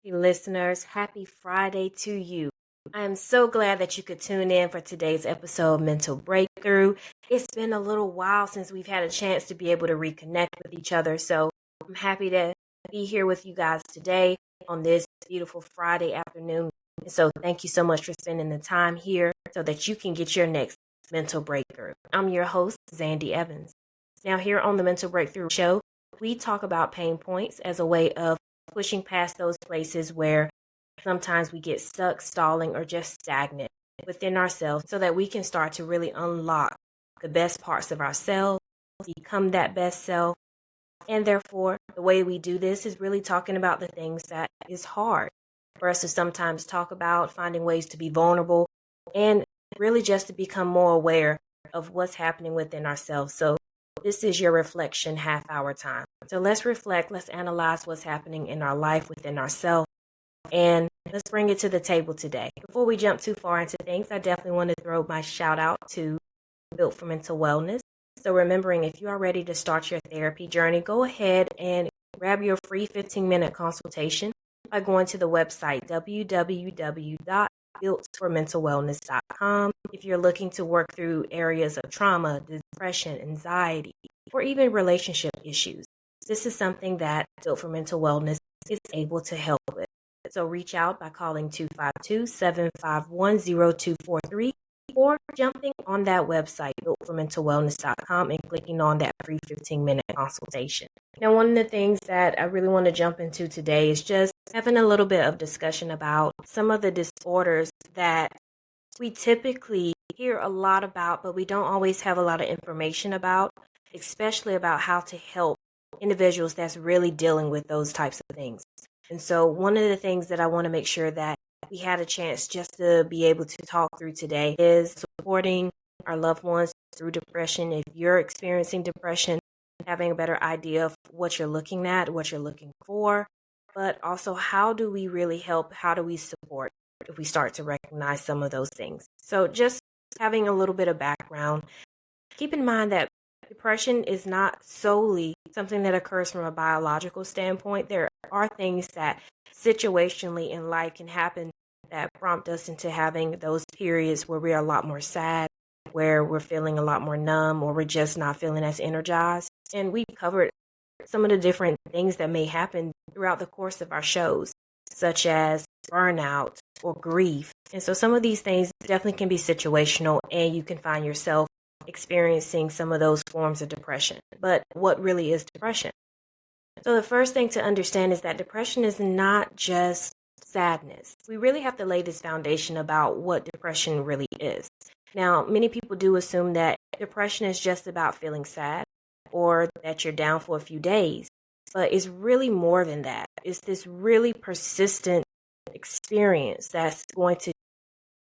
Hey, listeners, happy Friday to you. I am so glad that you could tune in for today's episode of Mental Breakthrough. It's been a little while since we've had a chance to be able to reconnect with each other, so I'm happy to be here with you guys today on this beautiful Friday afternoon. And so thank you so much for spending the time here so that you can get your next mental breakthrough. I'm your host, Zandy Evans. Now, here on the Mental Breakthrough Show, we talk about pain points as a way of pushing past those places where sometimes we get stuck, stalling, or just stagnant within ourselves so that we can start to really unlock the best parts of ourselves, become that best self. And therefore, the way we do this is really talking about the things that is hard for us to sometimes talk about, finding ways to be vulnerable, and really just to become more aware of what's happening within ourselves. So this is your reflection half-hour time. So let's reflect, let's analyze what's happening in our life within ourselves, and let's bring it to the table today. Before we jump too far into things, I definitely want to throw my shout out to Built for Mental Wellness. So remembering, if you are ready to start your therapy journey, go ahead and grab your free 15-minute consultation by going to the website www.builtformentalwellness.com. If you're looking to work through areas of trauma, depression, anxiety, or even relationship issues, this is something that Built for Mental Wellness is able to help with. So reach out by calling 252-751-0243 or jumping on that website, builtformentalwellness.com, and clicking on that free 15-minute consultation. Now, one of the things that I really want to jump into today is just having a little bit of discussion about some of the disorders that we typically hear a lot about, but we don't always have a lot of information about, especially about how to help individuals that's really dealing with those types of things. And so one of the things that I want to make sure that we had a chance just to be able to talk through today is supporting our loved ones through depression. If you're experiencing depression, having a better idea of what you're looking at, what you're looking for, but also how do we really help? How do we support if we start to recognize some of those things? So just having a little bit of background, keep in mind that depression is not solely something that occurs from a biological standpoint. There are things that situationally in life can happen that prompt us into having those periods where we're a lot more sad, where we're feeling a lot more numb, or we're just not feeling as energized. And we've covered some of the different things that may happen throughout the course of our shows, such as burnout or grief. And so some of these things definitely can be situational, and you can find yourself experiencing some of those forms of depression. But what really is depression? So the first thing to understand is that depression is not just sadness. We really have to lay this foundation about what depression really is. Now, many people do assume that depression is just about feeling sad or that you're down for a few days, but it's really more than that. It's this really persistent experience that's going to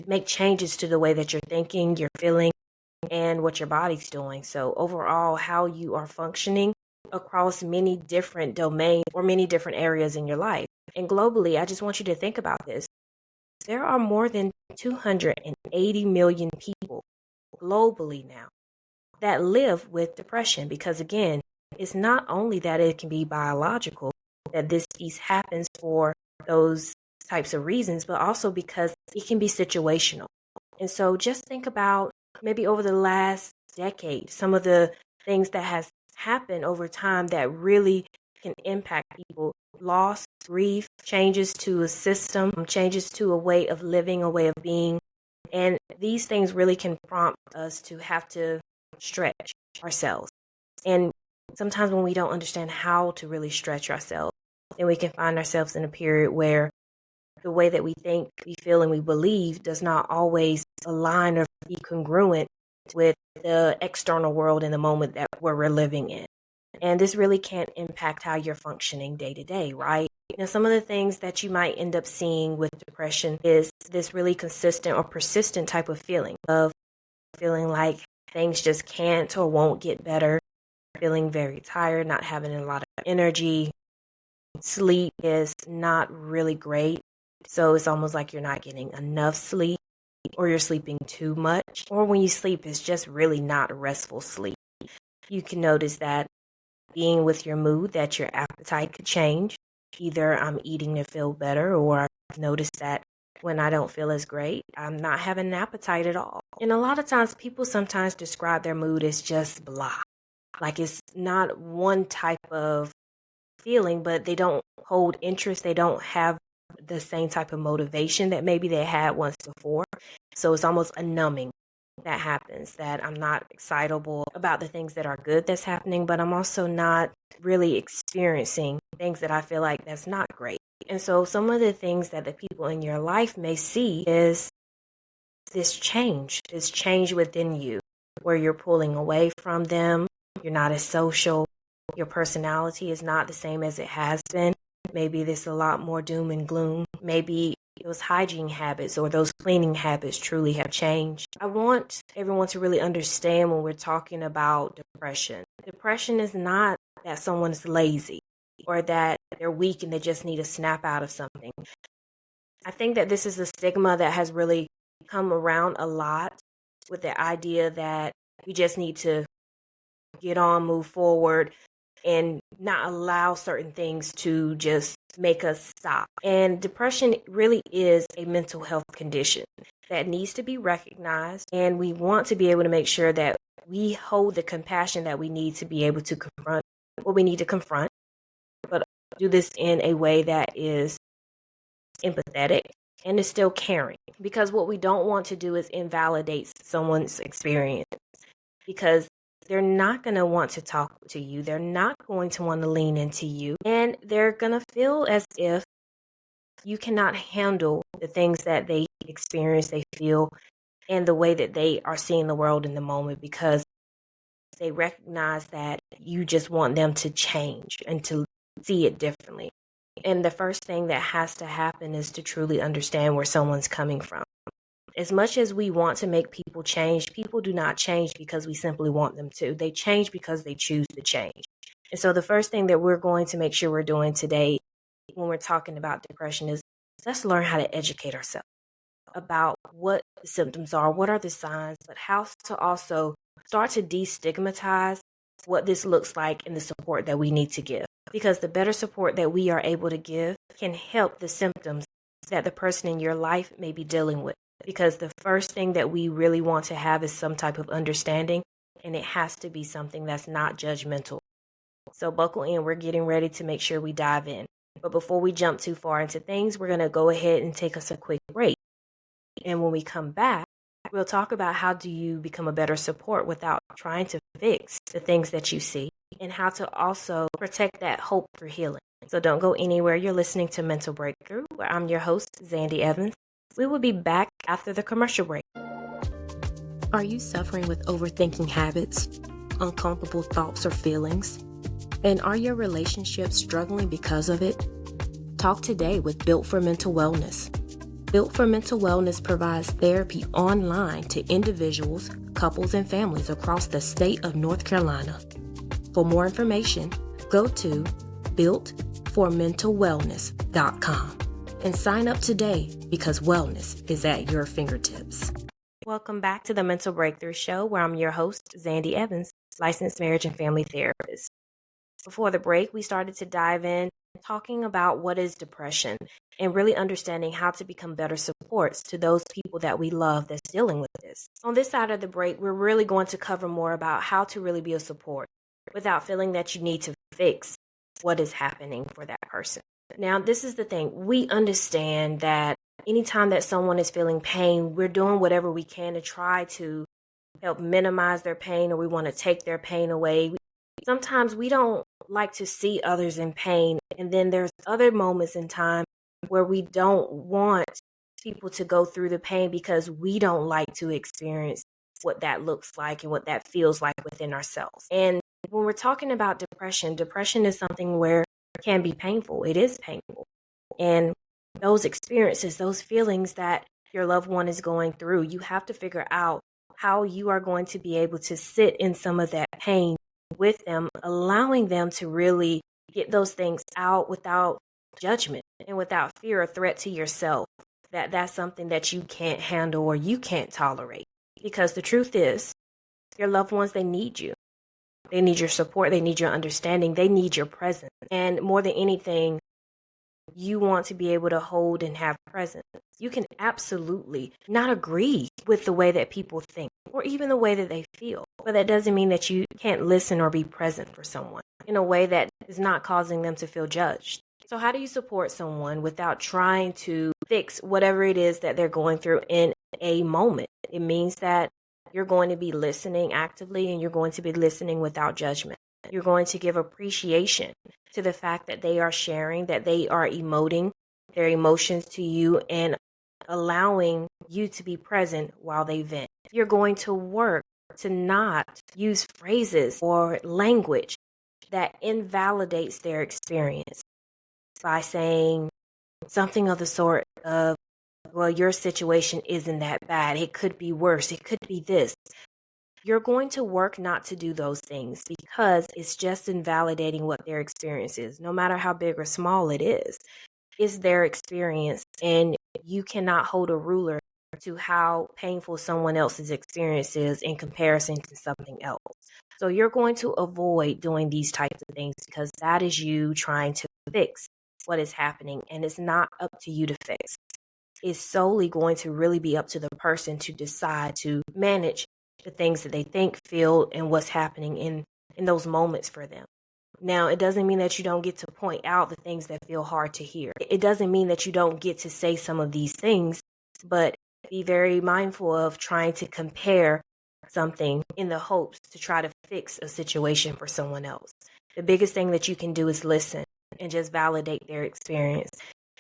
make changes to the way that you're thinking, you're feeling, and what your body's doing. So overall, how you are functioning across many different domains or many different areas in your life. And globally, I just want you to think about this. There are more than 280 million people globally now that live with depression, because again, it's not only that it can be biological, that this piece happens for those types of reasons, but also because it can be situational. And so just think about maybe over the last decade, some of the things that has happened over time that really can impact people. Loss, grief, changes to a system, changes to a way of living, a way of being. And these things really can prompt us to have to stretch ourselves. And sometimes when we don't understand how to really stretch ourselves, then we can find ourselves in a period where the way that we think, we feel, and we believe does not always align or be congruent with the external world in the moment that where we're living in. And this really can't impact how you're functioning day to day, right? Now, some of the things that you might end up seeing with depression is this really consistent or persistent type of feeling like things just can't or won't get better, feeling very tired, not having a lot of energy. Sleep is not really great. So it's almost like you're not getting enough sleep, or you're sleeping too much, or when you sleep, it's just really not restful sleep. You can notice that being with your mood, that your appetite could change. either I'm eating to feel better, or I've noticed that when I don't feel as great, I'm not having an appetite at all. And a lot of times people sometimes describe their mood as just blah. Like it's not one type of feeling, but they don't hold interest. They don't have the same type of motivation that maybe they had once before. So it's almost a numbing that happens, that I'm not excitable about the things that are good that's happening, but I'm also not really experiencing things that I feel like that's not great. And so some of the things that the people in your life may see is this change within you, where you're pulling away from them. You're not as social. Your personality is not the same as it has been. Maybe there's a lot more doom and gloom. Maybe those hygiene habits or those cleaning habits truly have changed. I want everyone to really understand when we're talking about depression. Depression is not that someone's lazy or that they're weak and they just need to snap out of something. I think that this is a stigma that has really come around a lot, with the idea that we just need to get on, move forward, and not allow certain things to just make us stop. And depression really is a mental health condition that needs to be recognized. And we want to be able to make sure that we hold the compassion that we need to be able to confront what we need to confront, but do this in a way that is empathetic and is still caring. Because what we don't want to do is invalidate someone's experience, because they're not going to want to talk to you. They're not going to want to lean into you. And they're going to feel as if you cannot handle the things that they experience, they feel, and the way that they are seeing the world in the moment, because they recognize that you just want them to change and to see it differently. And the first thing that has to happen is to truly understand where someone's coming from. As much as we want to make people change, people do not change because we simply want them to. They change because they choose to change. And so the first thing that we're going to make sure we're doing today when we're talking about depression is let's learn how to educate ourselves about what the symptoms are, what are the signs, but how to also start to destigmatize what this looks like and the support that we need to give. Because the better support that we are able to give can help the symptoms that the person in your life may be dealing with. Because the first thing that we really want to have is some type of understanding, and it has to be something that's not judgmental. So buckle in, we're getting ready to make sure we dive in. But before we jump too far into things, we're going to go ahead and take us a quick break. And when we come back, we'll talk about how do you become a better support without trying to fix the things that you see, and how to also protect that hope for healing. So don't go anywhere. You're listening to Mental Breakthrough, where I'm your host, Zandy Evans. We will be back after the commercial break. Are you suffering with overthinking habits, uncomfortable thoughts or feelings? And are your relationships struggling because of it? Talk today with Built for Mental Wellness. Built for Mental Wellness provides therapy online to individuals, couples, and families across the state of North Carolina. For more information, go to builtformentalwellness.com. and sign up today, because wellness is at your fingertips. Welcome back to the Mental Breakthrough Show, where I'm your host, Zandy Evans, licensed marriage and family therapist. Before the break, we started to dive in talking about what is depression and really understanding how to become better supports to those people that we love that's dealing with this. On this side of the break, we're really going to cover more about how to really be a support without feeling that you need to fix what is happening for that person. Now, this is the thing. We understand that anytime that someone is feeling pain, we're doing whatever we can to try to help minimize their pain, or we want to take their pain away. Sometimes we don't like to see others in pain. And then there's other moments in time where we don't want people to go through the pain because we don't like to experience what that looks like and what that feels like within ourselves. And when we're talking about depression, depression is something where can be painful. It is painful. And those experiences, those feelings that your loved one is going through, you have to figure out how you are going to be able to sit in some of that pain with them, allowing them to really get those things out without judgment and without fear or threat to yourself, that that's something that you can't handle or you can't tolerate. Because the truth is, your loved ones, they need you. They need your support. They need your understanding. They need your presence. And more than anything, you want to be able to hold and have presence. You can absolutely not agree with the way that people think or even the way that they feel, but that doesn't mean that you can't listen or be present for someone in a way that is not causing them to feel judged. So how do you support someone without trying to fix whatever it is that they're going through in a moment? It means that you're going to be listening actively and you're going to be listening without judgment. You're going to give appreciation to the fact that they are sharing, that they are emoting their emotions to you and allowing you to be present while they vent. You're going to work to not use phrases or language that invalidates their experience by saying something of the sort of, well, your situation isn't that bad. It could be worse. It could be this. You're going to work not to do those things because it's just invalidating what their experience is, no matter how big or small it is. It's their experience, and you cannot hold a ruler to how painful someone else's experience is in comparison to something else. So you're going to avoid doing these types of things because that is you trying to fix what is happening, and it's not up to you to fix. It's solely going to really be up to the person to decide to manage the things that they think, feel, and what's happening in those moments for them. Now, it doesn't mean that you don't get to point out the things that feel hard to hear. It doesn't mean that you don't get to say some of these things, but be very mindful of trying to compare something in the hopes to try to fix a situation for someone else. The biggest thing that you can do is listen and just validate their experience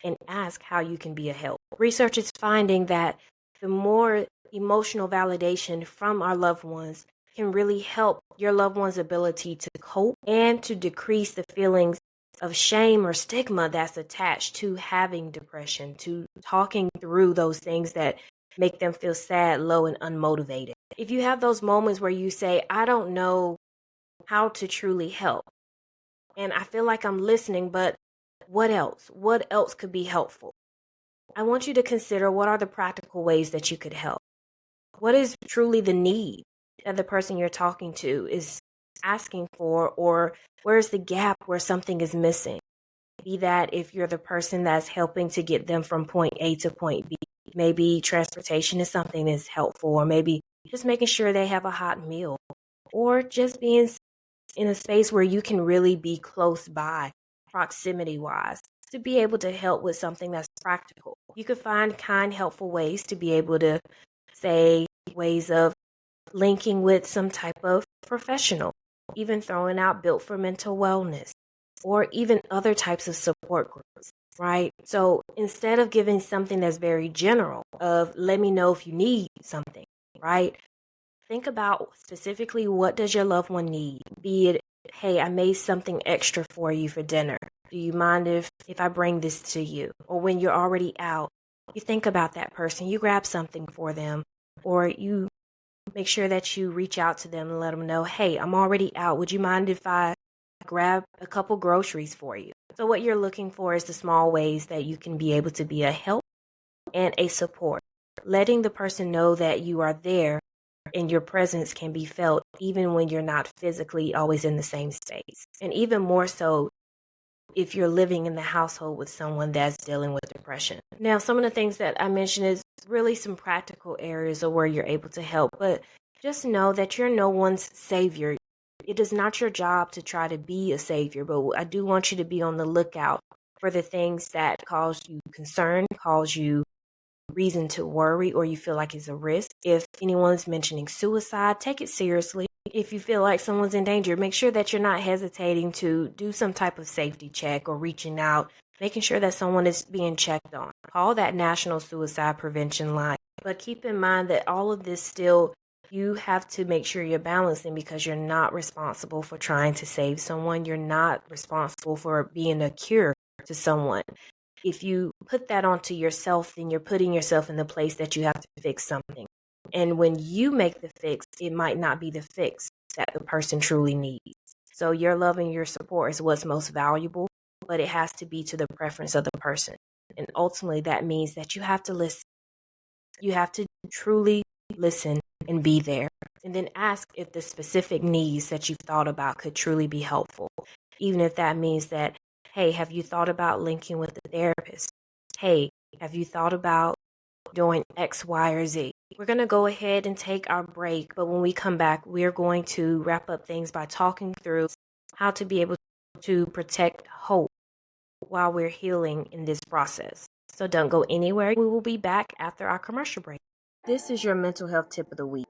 and ask how you can be a help. Research is finding that the more emotional validation from our loved ones can really help your loved one's ability to cope and to decrease the feelings of shame or stigma that's attached to having depression, to talking through those things that make them feel sad, low, and unmotivated. If you have those moments where you say, I don't know how to truly help, and I feel like I'm listening, but what else? What else could be helpful? I want you to consider what are the practical ways that you could help. What is truly the need that the person you're talking to is asking for, or where's the gap where something is missing? Be that if you're the person that's helping to get them from point A to point B, maybe transportation is something that's helpful, or maybe just making sure they have a hot meal, or just being in a space where you can really be close by, proximity wise, to be able to help with something that's practical. You could find kind, helpful ways to be able to say ways of linking with some type of professional, even throwing out Built for Mental Wellness, or even other types of support groups, right? So instead of giving something that's very general of let me know if you need something, right? Think about specifically what does your loved one need? Be it, hey, I made something extra for you for dinner. Do you mind if I bring this to you? Or when you're already out, you think about that person, you grab something for them, or you make sure that you reach out to them and let them know, hey, I'm already out. Would you mind if I grab a couple groceries for you? So what you're looking for is the small ways that you can be able to be a help and a support. Letting the person know that you are there and your presence can be felt even when you're not physically always in the same space. And even more so if you're living in the household with someone that's dealing with depression. Now, some of the things that I mentioned is really some practical areas of where you're able to help, but just know that you're no one's savior. It is not your job to try to be a savior, but I do want you to be on the lookout for the things that cause you concern, cause you reason to worry, or you feel like it's a risk. If anyone's mentioning suicide, take it seriously. If you feel like someone's in danger, make sure that you're not hesitating to do some type of safety check or reaching out, making sure that someone is being checked on. Call that National Suicide Prevention Line. But keep in mind that all of this still, you have to make sure you're balancing because you're not responsible for trying to save someone. You're not responsible for being a cure to someone. If you put that onto yourself, then you're putting yourself in the place that you have to fix something. And when you make the fix, it might not be the fix that the person truly needs. So your love and your support is what's most valuable, but it has to be to the preference of the person. And ultimately, that means that you have to listen. You have to truly listen and be there. And then ask if the specific needs that you've thought about could truly be helpful. Even if that means that, Hey, have you thought about linking with a therapist? Hey, have you thought about doing X, Y, or Z? We're going to go ahead and take our break, but when we come back, we're going to wrap up things by talking through how to be able to protect hope while we're healing in this process. So don't go anywhere. We will be back after our commercial break. This is your mental health tip of the week.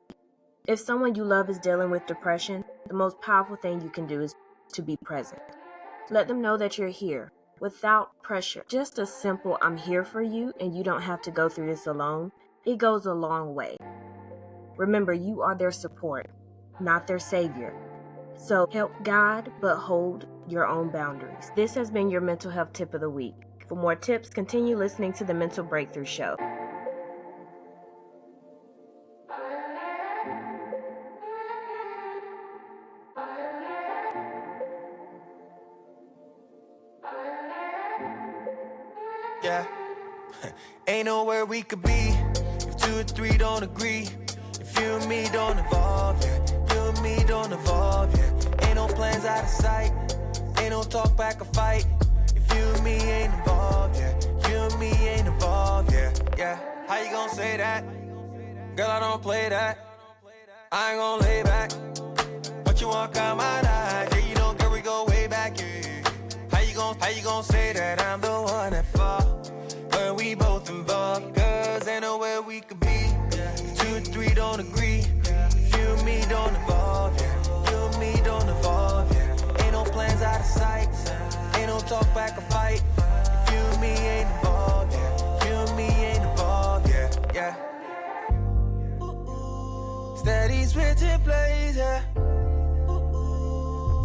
If someone you love is dealing with depression, the most powerful thing you can do is to be present. Let them know that you're here without pressure. Just a simple "I'm here for you and you don't have to go through this alone." It goes a long way. Remember, you are their support, not their savior. So help guide, but hold your own boundaries. This has been your mental health tip of the week. For more tips, continue listening to the Mental Breakthrough Show. Yeah. Ain't nowhere we could be if two or three don't agree. If you and me don't evolve, yeah. You and me don't evolve, yeah. Ain't no plans out of sight. Ain't no talk back or fight. If you and me ain't involved, yeah. You and me ain't involved, yeah. Yeah. How you gonna say that? Girl, I don't play that. I ain't gonna lay back. But you walk out my life, yeah. You know, girl, we go way back, yeah. How you gonna say that I'm the one that fall when we both involved? Cause ain't nowhere we could be if two or three don't agree. If you and me don't evolve, yeah. You and me don't evolve, yeah. Ain't no plans out of sight. Ain't no talk back or fight. If you and me ain't involved, yeah. You and me ain't involved, yeah, yeah. Steady switching plays, yeah.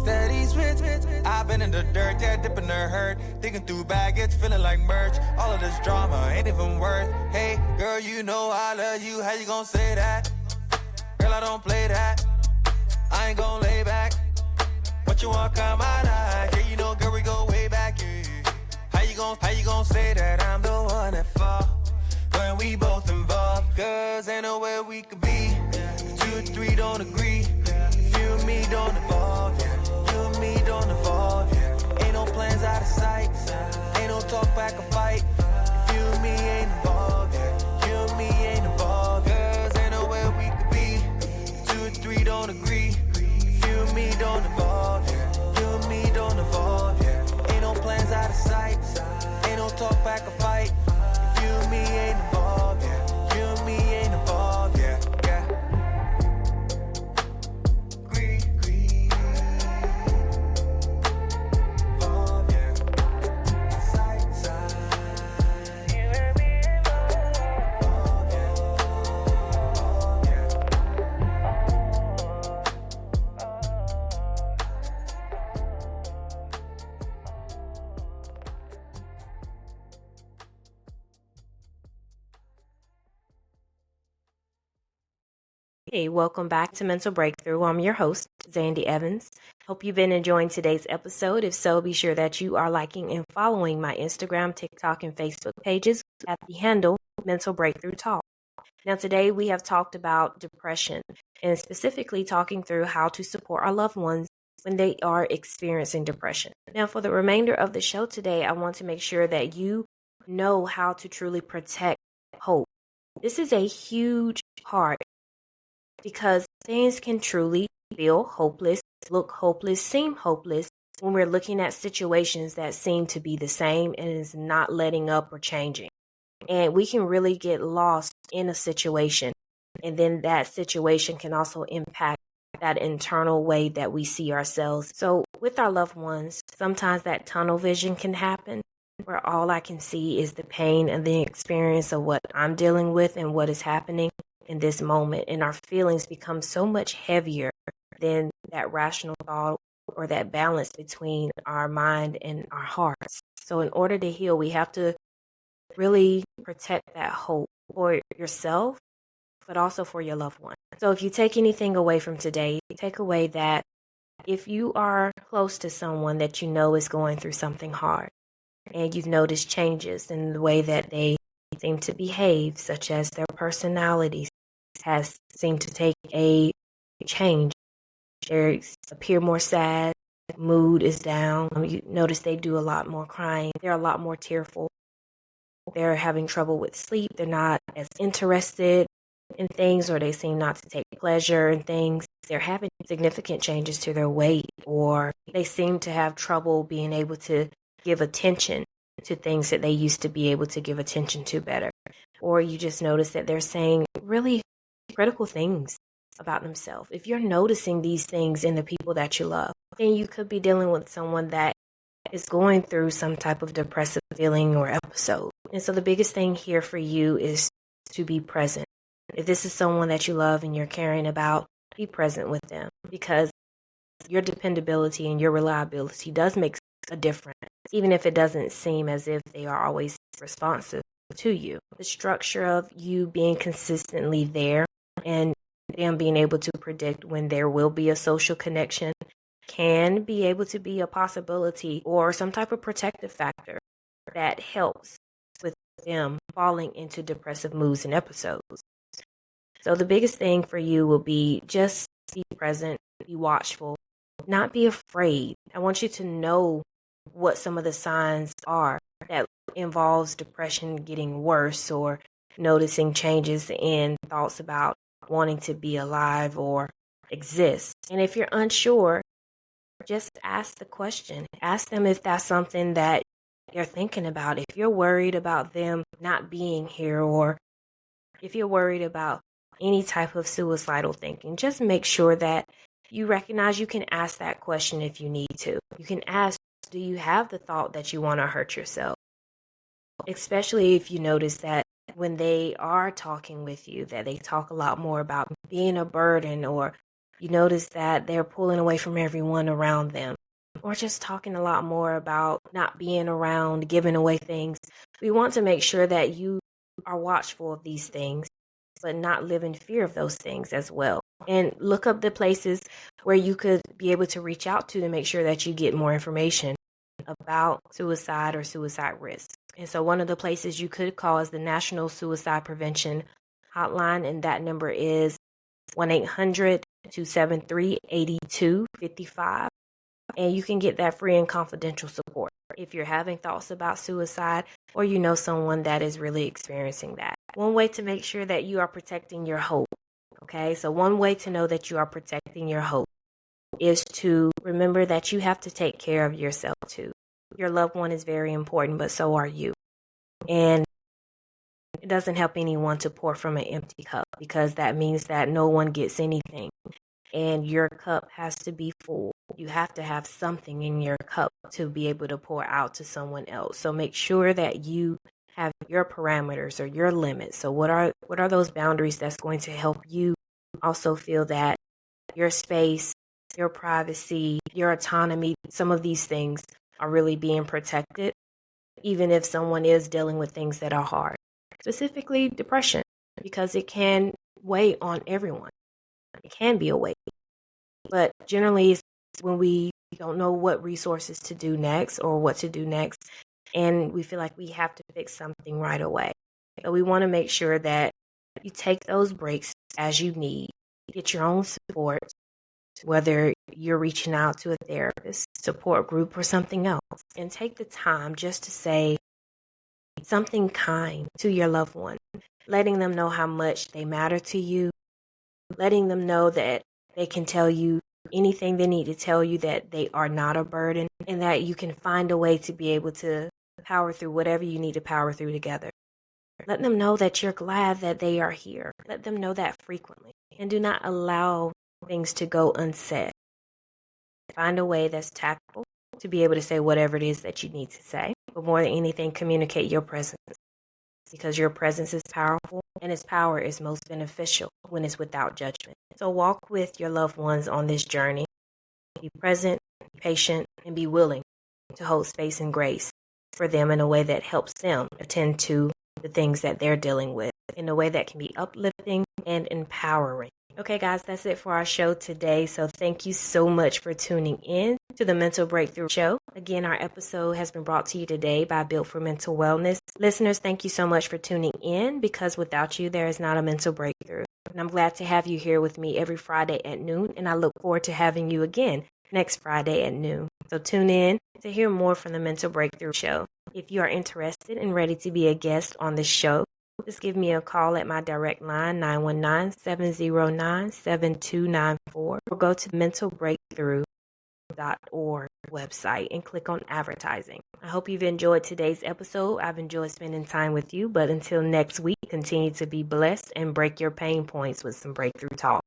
Steady switch. I've been in the dirt, yeah, dipping the hurt. Digging through baggage, feeling like merch. All of this drama ain't even worth. Hey, girl, you know I love you. How you gonna say that? Girl, I don't play that. I ain't gonna lay back. But you walk out my life, yeah, you know, girl, we go way back, yeah. How you gonna say that I'm the one that fall when we both involved? Cause ain't nowhere we could be if two or three don't agree. If you and me don't evolve, yeah. You and me don't evolve, yeah. Ain't no plans out of sight. Ain't no talk back or fight. If you and me ain't involved, yeah. You and me ain't involved, cause ain't nowhere we could be if two or three don't agree. If you and me don't evolve, yeah. You and me don't evolve, yeah. Ain't no plans out of sight. Ain't no talk back or fight. If you and me ain't involved, yeah. You and me ain't involved, yeah, yeah. Hey, welcome back to Mental Breakthrough. I'm your host, Zandy Evans. Hope you've been enjoying today's episode. If so, be sure that you are liking and following my Instagram, TikTok, and Facebook pages at the handle Mental Breakthrough Talk. Now, today we have talked about depression and specifically talking through how to support our loved ones when they are experiencing depression. Now, for the remainder of the show today, I want to make sure that you know how to truly protect hope. This is a huge part because things can truly feel hopeless, look hopeless, seem hopeless when we're looking at situations that seem to be the same and is not letting up or changing. And we can really get lost in a situation. And then that situation can also impact that internal way that we see ourselves. So with our loved ones, sometimes that tunnel vision can happen where all I can see is the pain and the experience of what I'm dealing with and what is happening in this moment. And our feelings become so much heavier than that rational thought or that balance between our mind and our hearts. So in order to heal, we have to really protect that hope for yourself, but also for your loved one. So if you take anything away from today, take away that if you are close to someone that you know is going through something hard and you've noticed changes in the way that they seem to behave, such as their personalities has seemed to take a change. They appear more sad, mood is down. You notice they do a lot more crying. They're a lot more tearful. They're having trouble with sleep. They're not as interested in things, or they seem not to take pleasure in things. They're having significant changes to their weight, or they seem to have trouble being able to give attention to things that they used to be able to give attention to better. Or you just notice that they're saying really critical things about themselves. If you're noticing these things in the people that you love, then you could be dealing with someone that is going through some type of depressive feeling or episode. And so the biggest thing here for you is to be present. If this is someone that you love and you're caring about, be present with them, because your dependability and your reliability does make a difference, even if it doesn't seem as if they are always responsive to you. The structure of you being consistently there and them being able to predict when there will be a social connection can be able to be a possibility or some type of protective factor that helps with them falling into depressive moods and episodes. So the biggest thing for you will be just be present, be watchful, not be afraid. I want you to know what some of the signs are that involves depression getting worse, or noticing changes in thoughts about wanting to be alive or exist. And if you're unsure, just ask the question. Ask them if that's something that you're thinking about. If you're worried about them not being here, or if you're worried about any type of suicidal thinking, just make sure that you recognize you can ask that question if you need to. You can ask, do you have the thought that you want to hurt yourself? Especially if you notice that when they are talking with you, that they talk a lot more about being a burden, or you notice that they're pulling away from everyone around them, or just talking a lot more about not being around, giving away things. We want to make sure that you are watchful of these things, but not live in fear of those things as well. And look up the places where you could be able to reach out to make sure that you get more information about suicide or suicide risk. And so one of the places you could call is the National Suicide Prevention Hotline, and that number is 1-800-273-8255. And you can get that free and confidential support if you're having thoughts about suicide, or you know someone that is really experiencing that. One way to make sure that you are protecting your hope, okay? So one way to know that you are protecting your hope is to remember that you have to take care of yourself too. Your loved one is very important, but so are you. And it doesn't help anyone to pour from an empty cup, because that means that no one gets anything. And your cup has to be full. You have to have something in your cup to be able to pour out to someone else. So make sure that you have your parameters or your limits. So what are those boundaries that's going to help you also feel that your space, your privacy, your autonomy, some of these things are really being protected, even if someone is dealing with things that are hard, specifically depression, because it can weigh on everyone. It can be a weight. But generally, it's when we don't know what resources to do next or what to do next, and we feel like we have to fix something right away. So we want to make sure that you take those breaks as you need, get your own support, whether you're reaching out to a therapist, support group, or something else, and take the time just to say something kind to your loved one, letting them know how much they matter to you, letting them know that they can tell you anything they need to tell you, that they are not a burden, and that you can find a way to be able to power through whatever you need to power through together. Let them know that you're glad that they are here. Let them know that frequently, and do not allow things to go unsaid. Find a way that's tactful to be able to say whatever it is that you need to say, but more than anything, communicate your presence, because your presence is powerful, and its power is most beneficial when it's without judgment. So walk with your loved ones on this journey. Be present, be patient, and be willing to hold space and grace for them in a way that helps them attend to the things that they're dealing with in a way that can be uplifting and empowering. Okay, guys, that's it for our show today. So thank you so much for tuning in to the Mental Breakthrough Show. Again, our episode has been brought to you today by Built for Mental Wellness. Listeners, thank you so much for tuning in, because without you, there is not a mental breakthrough. And I'm glad to have you here with me every Friday at noon, and I look forward to having you again next Friday at noon. So tune in to hear more from the Mental Breakthrough Show. If you are interested and ready to be a guest on the show, just give me a call at my direct line, 919-709-7294, or go to mentalbreakthrough.org website and click on advertising. I hope you've enjoyed today's episode. I've enjoyed spending time with you, but until next week, continue to be blessed and break your pain points with some breakthrough talk.